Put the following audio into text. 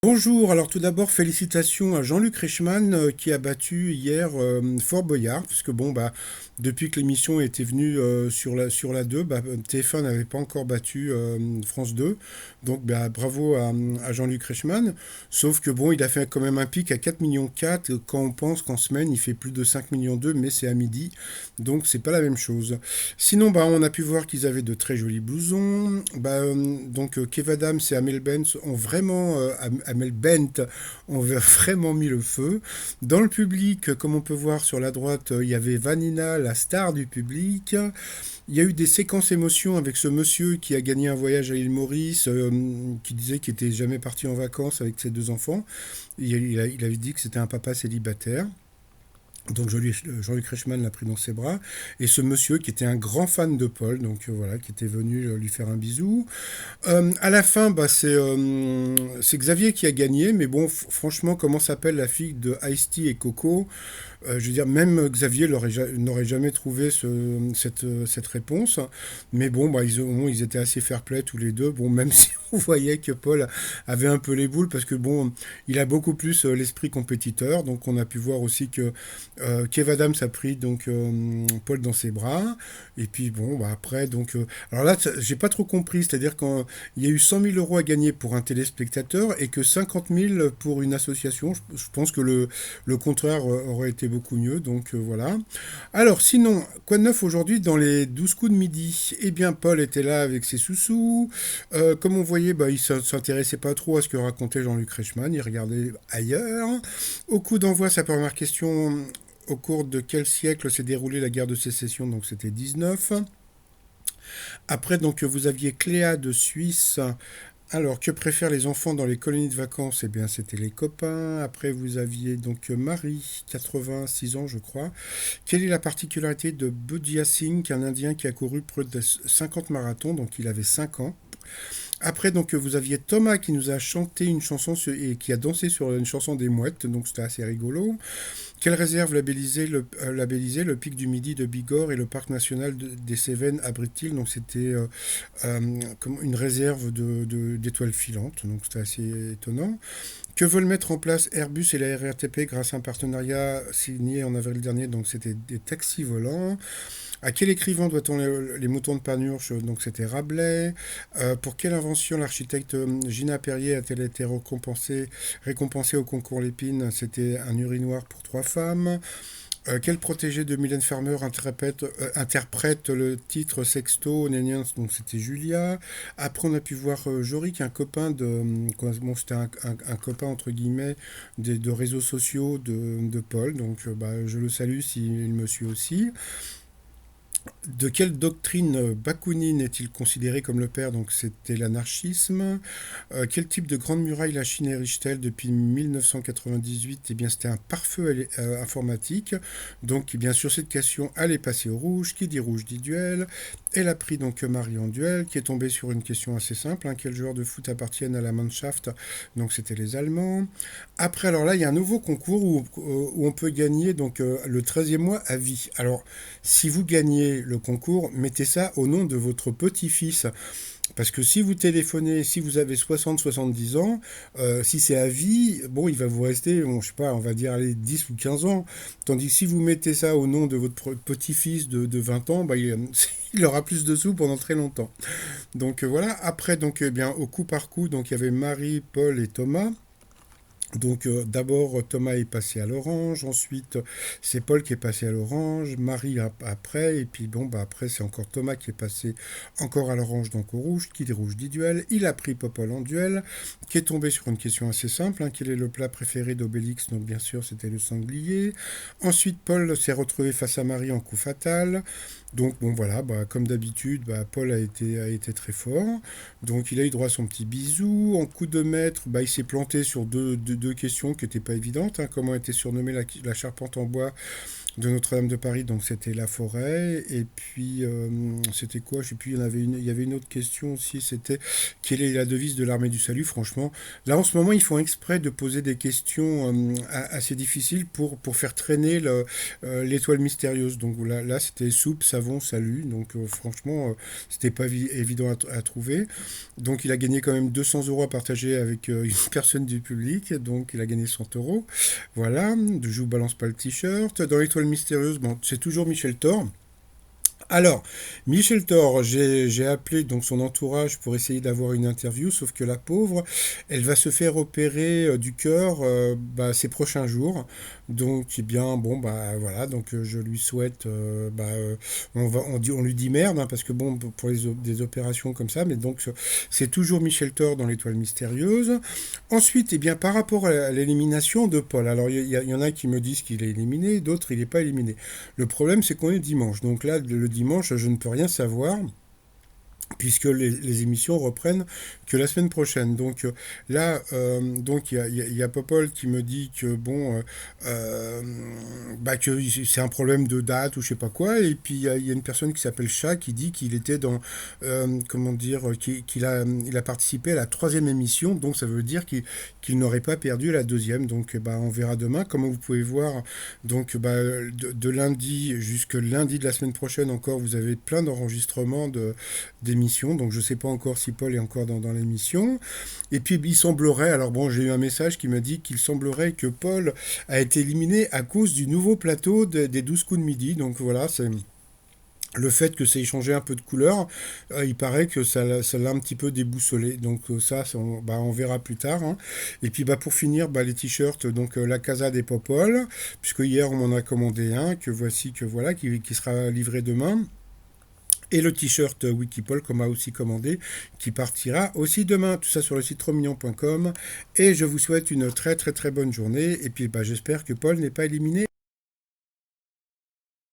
Bonjour, alors tout d'abord félicitations à Jean-Luc Reichmann qui a battu hier Fort Boyard, parce que bon bah depuis que l'émission était venue sur la 2, bah, TF1 n'avait pas encore battu France 2, donc bah, bravo à Jean-Luc Reichmann, sauf que bon il a fait quand même un pic à 4 millions 4 quand on pense qu'en semaine il fait plus de 5 millions 2 mais c'est à midi, donc c'est pas la même chose. Sinon bah on a pu voir qu'ils avaient de très jolis blousons, Kev Adams et Amel Bent ont vraiment Amel Bent ont vraiment mis le feu. Dans le public, comme on peut voir sur la droite, il y avait Vanina, la star du public. Il y a eu des séquences émotions avec ce monsieur qui a gagné un voyage à l'île Maurice, qui disait qu'il n'était jamais parti en vacances avec ses deux enfants. Il avait dit que c'était un papa célibataire. Donc Jean-Luc Reichmann l'a pris dans ses bras. Et ce monsieur qui était un grand fan de Paul, donc voilà, qui était venu lui faire un bisou. À la fin, bah, c'est Xavier qui a gagné, mais bon, franchement, comment s'appelle la fille de Ice-T et Coco? Je veux dire, même Xavier n'aurait jamais trouvé cette réponse. Mais bon, bah, ils étaient assez fair-play tous les deux. Bon, même si on voyait que Paul avait un peu les boules, parce que bon, il a beaucoup plus l'esprit compétiteur. Donc, on a pu voir aussi que Kev Adams a pris donc Paul dans ses bras. Et puis bon, bah, après, alors là, j'ai pas trop compris. C'est-à-dire qu'il y a eu 100 000 euros à gagner pour un téléspectateur et que 50 000 pour une association. Je pense que le contraire aurait été beaucoup mieux, donc voilà. Alors, sinon, quoi de neuf aujourd'hui dans les 12 coups de midi? Eh bien, Paul était là avec ses sous-sous. Comme on voyait, bah, il s'intéressait pas trop à ce que racontait Jean-Luc Reichmann, il regardait ailleurs. Au coup d'envoi, sa première question, au cours de quel siècle s'est déroulée la guerre de sécession? Donc c'était 19. Après, donc, vous aviez Cléa de Suisse. Alors, que préfèrent les enfants dans les colonies de vacances? Eh bien, c'était les copains. Après, vous aviez donc Marie, 86 ans, je crois. Quelle est la particularité de Budhia Singh, un Indien qui a couru près de 50 marathons, donc il avait 5 ans? Après, donc, vous aviez Thomas qui nous a chanté une chanson et qui a dansé sur une chanson des mouettes, donc c'était assez rigolo. Quelle réserve labellisée le pic du Midi de Bigorre et le parc national des Cévennes abrite-t-il? Donc c'était comme une réserve d'étoiles filantes, donc c'était assez étonnant. Que veulent mettre en place Airbus et la RATP grâce à un partenariat signé en avril dernier? Donc c'était des taxis volants. À quel écrivain doit-on les moutons de Panurge? Donc c'était Rabelais. Pour quelle invention l'architecte Gina Perrier a-t-elle été récompensée au concours Lépine? C'était un urinoir pour trois femmes. Quel protégé de Mylène Farmer interprète le titre Sexto Néniens? Donc c'était Julia. Après on a pu voir Jorik, un copain bon, c'était un copain entre guillemets de réseaux sociaux de Paul. Donc bah, je le salue s'il me suit aussi. De quelle doctrine Bakounine est-il considéré comme le père? Donc c'était l'anarchisme. Quel type de grande muraille la Chine érige-t-elle depuis 1998? Eh bien c'était un pare-feu informatique. Donc bien sûr cette question elle est passée au rouge. Qui dit rouge dit duel. Elle a pris donc Marie en duel, qui est tombée sur une question assez simple. Quel joueur de foot appartiennent à la Mannschaft? Donc c'était les Allemands. Après alors là il y a un nouveau concours où on peut gagner donc le 13e mois à vie. Alors si vous gagnez le concours, mettez ça au nom de votre petit-fils. Parce que si vous téléphonez, si vous avez 60-70 ans, si c'est à vie, bon, il va vous rester, bon, je sais pas, on va dire allez, 10 ou 15 ans. Tandis que si vous mettez ça au nom de votre petit-fils de 20 ans, bah, il aura plus de sous pendant très longtemps. Donc voilà, après, donc, eh bien, au coup par coup, donc, il y avait Marie, Paul et Thomas. Donc d'abord Thomas est passé à l'orange, ensuite c'est Paul qui est passé à l'orange, Marie après, et puis bon bah après c'est encore Thomas qui est passé encore à l'orange donc au rouge, qui dit rouge dit duel, il a pris Popol en duel, qui est tombé sur une question assez simple, quel est le plat préféré d'Obélix? Donc bien sûr c'était le sanglier. Ensuite Paul s'est retrouvé face à Marie en coup fatal. Donc bon voilà, bah, comme d'habitude, bah, Paul a été très fort. Donc il a eu droit à son petit bisou. En coup de maître, bah, il s'est planté sur deux questions qui n'étaient pas évidentes. Comment était surnommée la charpente en bois de Notre-Dame de Paris, donc c'était la forêt. Et puis, c'était quoi? Je sais plus, il y avait une autre question aussi, c'était quelle est la devise de l'armée du salut? Franchement, là en ce moment, ils font exprès de poser des questions assez difficiles pour faire traîner l'étoile mystérieuse. Donc là c'était soupe, savon, salut. Donc franchement, c'était pas évident à trouver. Donc il a gagné quand même 200 euros à partager avec une personne du public. Donc il a gagné 100 euros. Voilà, je vous balance pas le t-shirt. Dans l'étoile mystérieuse, bon, c'est toujours Michel Thor. Alors, Michel Thor, j'ai appelé donc son entourage pour essayer d'avoir une interview, sauf que la pauvre, elle va se faire opérer du cœur ces prochains jours. Donc, eh bien, bon, bah voilà, donc je lui souhaite, on lui dit merde, hein, parce que bon, pour des opérations comme ça, mais donc c'est toujours Michel Thor dans l'étoile mystérieuse. Ensuite, eh bien, par rapport à l'élimination de Paul, alors il y en a qui me disent qu'il est éliminé, d'autres il n'est pas éliminé. Le problème, c'est qu'on est dimanche. Donc là, le dimanche, je ne peux rien savoir puisque les émissions reprennent que la semaine prochaine. Donc là, donc il y a Popol qui me dit que bon, que c'est un problème de date ou je sais pas quoi. Et puis il y a une personne qui s'appelle Chat qui dit qu'il était dans, comment dire, il a participé à la troisième émission. Donc ça veut dire qu'il n'aurait pas perdu la deuxième. Donc on verra demain. Comme vous pouvez voir, donc de lundi jusqu'à lundi de la semaine prochaine encore, vous avez plein d'enregistrements d'émission, donc je ne sais pas encore si Paul est encore dans l'émission. Et puis il semblerait, alors bon, j'ai eu un message qui m'a dit qu'il semblerait que Paul a été éliminé à cause du nouveau plateau des 12 coups de midi, donc voilà, c'est le fait que ça ait changé un peu de couleur, il paraît que ça l'a un petit peu déboussolé. Donc on verra plus tard, hein. Et puis pour finir, les t-shirts, donc la Casa des Popol, puisque hier on m'en a commandé un, que voilà, qui sera livré demain. Et le t-shirt Wikipol qu'on m'a aussi commandé, qui partira aussi demain. Tout ça sur le site trosmignon.com. Et je vous souhaite une très très très bonne journée. Et puis j'espère que Paul n'est pas éliminé.